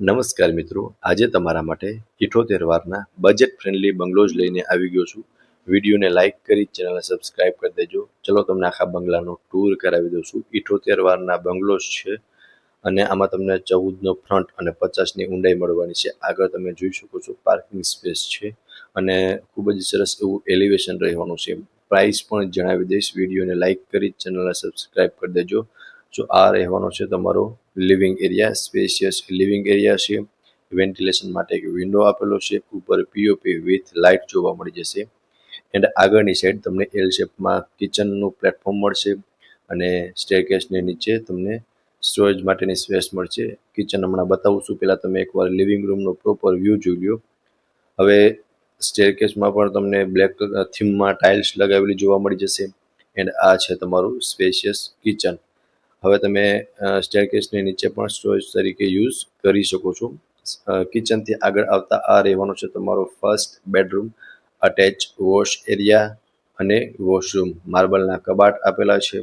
નમસ્કાર મિત્રો, આજે તમારા માટે 78 વારના બજેટ ફ્રેન્ડલી બંગલોઝ લઈને આવી ગયો છું. વિડીયોને લાઇક કરી ચેનલને સબસ્ક્રાઇબ કરી દેજો. ચલો તમને આખા બંગલાનો ટૂર કરાવી દઉં છું. 78 વારના બંગલોઝ છે અને આમાં તમને 14નો ફ્રન્ટ અને 50ની ઊંડાઈ મળવાની છે. આગળ તમે જોઈ શકો છો પાર્કિંગ સ્પેસ છે અને ખૂબ જ સરસ એવું એલિવેશન રહેવાનું છે. પ્રાઇસ પણ જણાવી દઈશ. વિડીયોને લાઇક કરી ચેનલને સબસ્ક્રાઇબ કરી દેજો. જો આ રહેવાનો છે તમારો living area, spacious living area છે. વેન્ટિલેશન માટે એક વિન્ડો આપેલો છે. ઉપર પીઓપી વિથ લાઇટ જોવા મળી જશે. એન્ડ આગળની સાઈડ તમને એલ શેપમાં કિચનનું પ્લેટફોર્મ મળશે અને સ્ટેરકેસની નીચે તમને સ્ટોરેજ માટેની સ્પેસ મળશે. કિચન હમણાં બતાવું છું, પહેલાં તમે એકવાર લિવિંગ રૂમનો પ્રોપર વ્યૂ જોઈ લો. હવે સ્ટેરકેસમાં પણ તમને બ્લેક થીમમાં ટાઇલ્સ લગાવેલી જોવા મળી જશે. એન્ડ આ છે તમારું સ્પેશિયસ કિચન. હવે તમે સ્ટેરકેસની નીચે પણ સ્ટોરેજ તરીકે યુઝ કરી શકો છો. કિચનથી આગળ આવતા આ રહેવાનો છે તમારો first bedroom. Attach wash area અને વોશરૂમ. માર્બલના કબાટ આપેલા છે.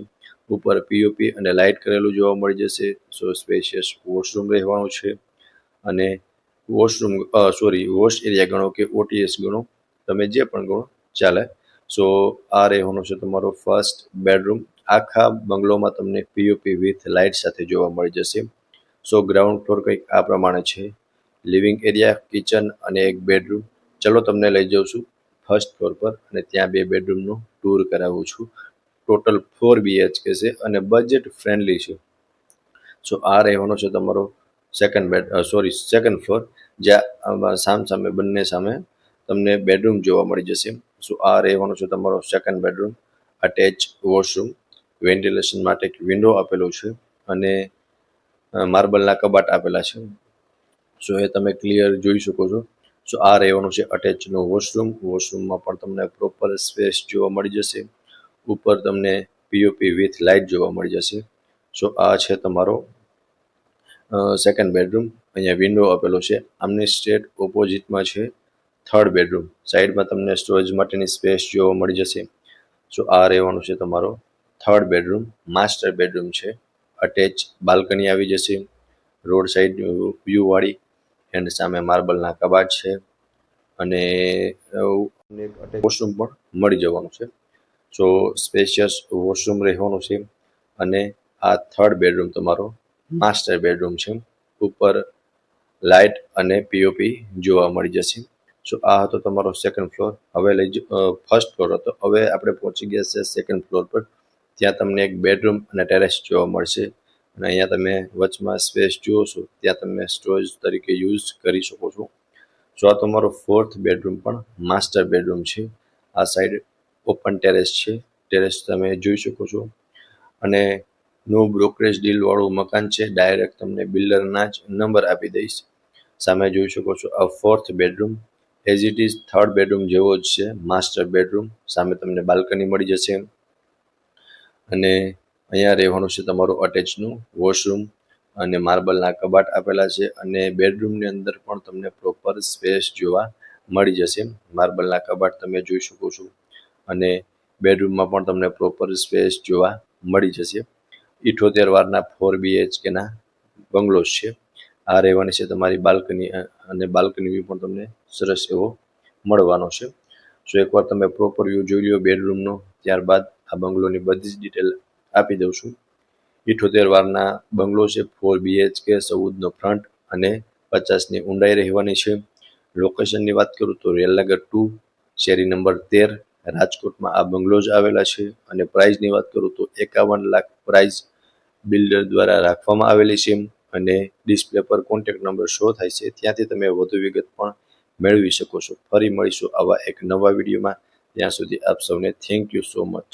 ઉપર પીઓપી અને લાઇટ કરેલું જોવા મળી જશે. સો સ્પેશિયસ વોશરૂમ રહેવાનું છે અને વોશ એરિયા ગણો કે ઓટીએસ ગણો, તમે જે પણ ગણો ચાલે. સો આ રહેવાનો છે તમારો ફર્સ્ટ બેડરૂમ. આખા બંગલોમાં તમને પીઓપી વિથ લાઇટ સાથે જોવા મળી જશે. સો ગ્રાઉન્ડ ફ્લોર કંઈક આ પ્રમાણે છે. લિવિંગ એરિયા, કિચન અને એક બેડરૂમ. ચલો તમને લઈ જાઉં છું ફર્સ્ટ ફ્લોર પર અને ત્યાં 2 બેડરૂમનું ટૂર કરાવું છું. ટોટલ 4 BHK છે અને બજેટ ફ્રેન્ડલી છે. સો આ રહેવાનો છે તમારો સેકન્ડ ફ્લોર, જ્યાં સામે બંને સામે તમને બેડરૂમ જોવા મળી જશે. સો આ રહેવાનો છે તમારો second bedroom. Attach washroom. Ventilation માટે એક વિન્ડો આપેલો છે અને માર્બલના કબાટ આપેલા છે. સો એ તમે ક્લિયર જોઈ શકો છો. સો આ રહેવાનું છે અટેચનો વોશરૂમ. વોશરૂમમાં પણ તમને પ્રોપર સ્પેસ જોવા મળી જશે. ઉપર તમને પીઓપી વિથ લાઇટ જોવા મળી જશે. સો આ છે તમારો સેકન્ડ બેડરૂમ. અહીંયા વિન્ડો આપેલો છે. આમની સ્ટ્રેટ ઓપોઝિટમાં છે થર્ડ બેડરૂમ. સાઈડમાં તમને સ્ટોરેજ માટેની સ્પેસ જોવા મળી જશે. સો આ રહેવાનું છે તમારો થર્ડ બેડરૂમ. માસ્ટર બેડરૂમ છે. અટેચ બાલ્કની આવી જશે, રોડ સાઈડ વ્યૂવાળી. એન્ડ સામે માર્બલના કબાટ છે અને વોશરૂમ પણ મળી જવાનું છે. સો સ્પેશિયસ વોશરૂમ રહેવાનું છે અને આ થર્ડ બેડરૂમ તમારો માસ્ટર બેડરૂમ છે. ઉપર લાઇટ અને પીઓપી જોવા મળી જશે. સો આ હતો તમારો સેકન્ડ ફ્લોર. હવે ફર્સ્ટ ફ્લોર હતો. હવે આપણે પહોંચી ગયા છે સેકન્ડ ફ્લોર પર. ત્યાં તમને એક બેડરૂમ અને ટેરેસ જોવા મળશે અને અહીંયા તમે વચમાં સ્પેસ જુઓ છો, ત્યાં તમે સ્ટોરેજ તરીકે યુઝ કરી શકો છો. સો આ તમારો ફોર્થ બેડરૂમ પણ માસ્ટર બેડરૂમ છે. આ સાઈડ ઓપન ટેરેસ છે. ટેરેસ તમે જોઈ શકો છો અને નો બ્રોકરેજ ડીલવાળું મકાન છે. ડાયરેક્ટ તમને બિલ્ડરના જ નંબર આપી દઈશ. સામે જોઈ શકો છો આ fourth bedroom. As it is third bedroom જેવો જ છે, માસ્ટર બેડરૂમ. સામે તમને બાલ્કની મળી જશે અને અહીંયા રહેવાનું છે તમારું અટેચનું વોશરૂમ અને માર્બલના કબાટ આપેલા છે અને બેડરૂમની અંદર પણ તમને પ્રોપર સ્પેસ જોવા મળી જશે. માર્બલના કબાટ તમે જોઈ શકો છો અને બેડરૂમમાં પણ તમને પ્રોપર સ્પેસ જોવા મળી જશે. 78 વારના 4 BHKના બંગલોઝ છે. આ રહેવાની છે તમારી બાલ્કની અને બાલ્કની વ્યૂ પણ તમને સરસ એવો મળવાનો છે. સો એકવાર તમે પ્રોપર વ્યૂ જોઈ લો બેડરૂમનો, ત્યારબાદ આ બંગલોની બધી જ ડિટેલ આપી દઉં છું. 78 વારના બંગલો છે. 4 BHK, 14નો ફ્રન્ટ અને 50ની ઊંડાઈ રહેવાની છે. લોકેશનની વાત કરું તો રેલનગર 2, શેરી નંબર 13, રાજકોટમાં આ બંગલોઝ આવેલા છે અને પ્રાઇઝની વાત કરું તો 51 લાખ પ્રાઇઝ બિલ્ડર દ્વારા રાખવામાં આવેલી છે અને ડિસ્પ્લે પર કોન્ટેક્ટ નંબર શો થાય છે, ત્યાંથી તમે વધુ વિગત પણ મેળવી શકો છો. ફરી મળીશું આવા એક નવા વિડીયોમાં. ત્યાં સુધી આપ સૌને થેન્ક યુ સો મચ.